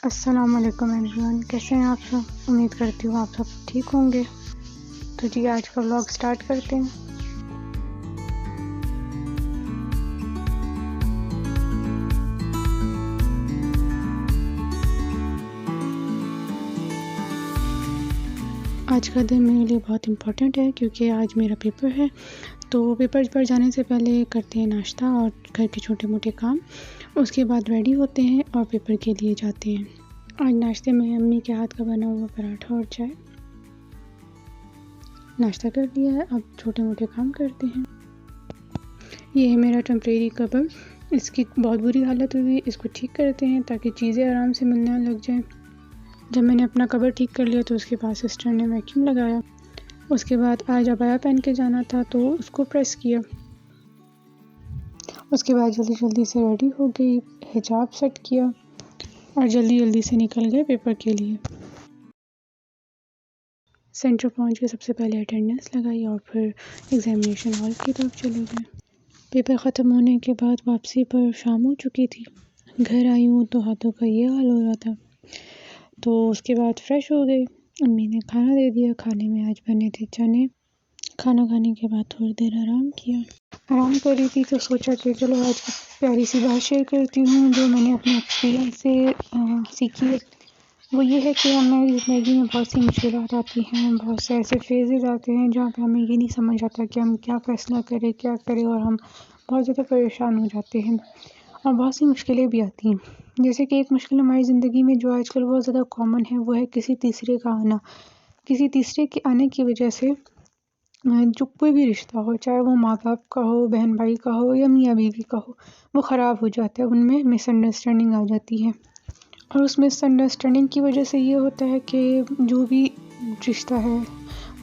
السلام علیکم ایوریون، کیسے ہیں آپ سب؟ امید کرتی ہوں آپ سب ٹھیک ہوں گے۔ تو جی آج کا ولاگ سٹارٹ کرتے ہیں۔ آج کا دن میرے لیے بہت امپورٹنٹ ہے کیونکہ آج میرا پیپر ہے۔ تو پیپر پر جانے سے پہلے کرتے ہیں ناشتہ اور گھر کے چھوٹے موٹے کام، اس کے بعد ریڈی ہوتے ہیں اور پیپر کے لیے جاتے ہیں۔ آج ناشتے میں امی کے ہاتھ کا بنا ہوا پراٹھا اور چائے۔ ناشتہ کر لیا ہے، اب چھوٹے موٹے کام کرتے ہیں۔ یہ ہے میرا ٹیمپریری کبر، اس کی بہت بری حالت ہوئی، اس کو ٹھیک کرتے ہیں تاکہ چیزیں آرام سے ملنے لگ جائیں۔ جب میں نے اپنا کبر ٹھیک کر لیا تو اس کے بعد سسٹر نے ویکیوم لگایا۔ اس کے بعد آج عبایا پہن کے جانا تھا تو اس کو پریس کیا۔ اس کے بعد جلدی سے ریڈی ہو گئی، حجاب سیٹ کیا اور جلدی سے نکل گئے پیپر کے لیے۔ سینٹر پہنچ کے سب سے پہلے اٹینڈنس لگائی اور پھر ایگزامینیشن ہال کی طرف چلے گئے۔ پیپر ختم ہونے کے بعد واپسی پر شام ہو چکی تھی۔ گھر آئی ہوں تو ہاتھوں کا یہ حال ہو رہا تھا، تو اس کے بعد فریش ہو گئی۔ امی نے کھانا دے دیا، کھانے میں آج بنے تھے چنے۔ کھانا کھانے کے بعد تھوڑی دیر آرام کیا۔ آرام کر رہی تھی تو سوچا کہ چلو آج پیاری سی بات شیئر کرتی ہوں جو میں نے اپنے ایکسپیرینس سے سیکھی ہے۔ وہ یہ ہے کہ ہماری زندگی میں بہت سی مشکلات آتی ہیں، بہت سے ایسے فیزز آتے ہیں جہاں پہ ہمیں یہ نہیں سمجھ آتا کہ ہم کیا فیصلہ کریں کیا کریں، اور ہم بہت زیادہ پریشان ہو جاتے ہیں اور بہت سی مشکلیں بھی آتی ہیں۔ جیسے کہ ایک مشکل ہماری زندگی میں جو آج کل بہت زیادہ کامن ہے وہ ہے کسی تیسرے کا آنا۔ کسی تیسرے کے آنے کی وجہ سے جو کوئی بھی رشتہ ہو، چاہے وہ ماں باپ کا ہو، بہن بھائی کا ہو یا میاں بیوی کا ہو، وہ خراب ہو جاتا ہے، ان میں مس انڈرسٹینڈنگ آ جاتی ہے۔ اور اس مس انڈرسٹینڈنگ کی وجہ سے یہ ہوتا ہے کہ جو بھی رشتہ ہے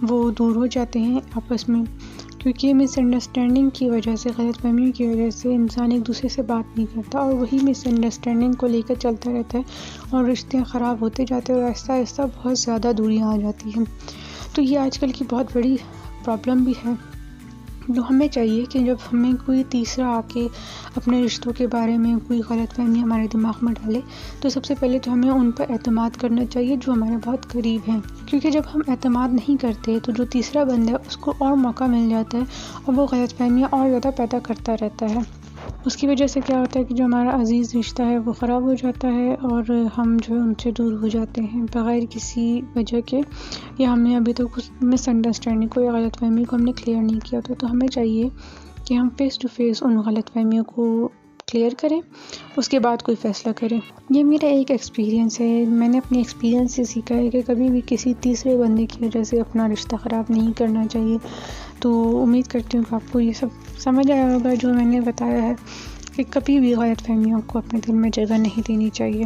وہ دور ہو جاتے ہیں آپس میں، کیونکہ مس انڈرسٹینڈنگ کی وجہ سے، غلط فہمیوں کی وجہ سے انسان ایک دوسرے سے بات نہیں کرتا اور وہی مس انڈرسٹینڈنگ کو لے کر چلتا رہتا ہے اور رشتے خراب ہوتے جاتے ہیں اور آہستہ آہستہ بہت زیادہ دوریاں آ جاتی ہیں۔ تو یہ آج کل کی بہت بڑی پرابلم بھی ہے، جو ہمیں چاہیے کہ جب ہمیں کوئی تیسرا آ کے اپنے رشتوں کے بارے میں کوئی غلط فہمی ہمارے دماغ میں ڈالے تو سب سے پہلے تو ہمیں ان پر اعتماد کرنا چاہیے جو ہمارے بہت قریب ہیں، کیونکہ جب ہم اعتماد نہیں کرتے تو جو تیسرا بندہ ہے اس کو اور موقع مل جاتا ہے اور وہ غلط فہمیاں اور زیادہ پیدا کرتا رہتا ہے۔ اس کی وجہ سے کیا ہوتا ہے کہ جو ہمارا عزیز رشتہ ہے وہ خراب ہو جاتا ہے اور ہم جو ہے ان سے دور ہو جاتے ہیں بغیر کسی وجہ کے، یا ہم نے ابھی تک اس مس انڈرسٹینڈنگ کو یا غلط فہمی کو ہم نے کلیئر نہیں کیا تو ہمیں چاہیے کہ ہم فیس ٹو فیس ان غلط فہمیوں کو کلیئر کریں، اس کے بعد کوئی فیصلہ کریں۔ یہ میرا ایک ایکسپیرینس ہے، میں نے اپنے ایکسپیرینس سے سیکھا ہے کہ کبھی بھی کسی تیسرے بندے کی وجہ سے اپنا رشتہ خراب نہیں کرنا چاہیے۔ تو امید کرتی ہوں کہ آپ کو یہ سب سمجھ آیا ہوگا جو میں نے بتایا ہے، کہ کبھی بھی غلط فہمیوں کو اپنے دل میں جگہ نہیں دینی چاہیے۔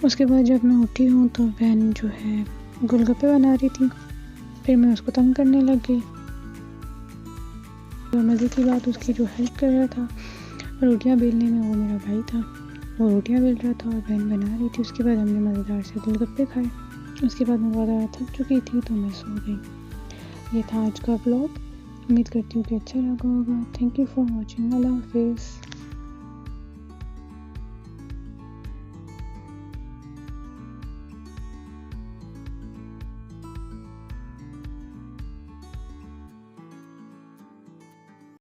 اس کے بعد جب میں اٹھی ہوں تو بہن جو ہے گول گپے بنا رہی تھی، پھر میں اس کو تنگ کرنے لگ گئی۔ مزے کی بات اس کی جو ہیلپ کر رہا تھا روٹیاں بیلنے میں وہ میرا بھائی تھا، وہ روٹیاں بیل رہا تھا اور بہن بنا رہی تھی۔ اس کے بعد ہم نے مزیدار سے گول گپے کھائے۔ اس کے بعد میں بہت زیادہ تھک چکی تھی تو میں سو گئی۔ یہ تھا آج کا ولاگ، امید کرتی ہوں کہ اچھا لگا ہوگا۔ تھینک یو فار واچنگ، اللہ حافظ۔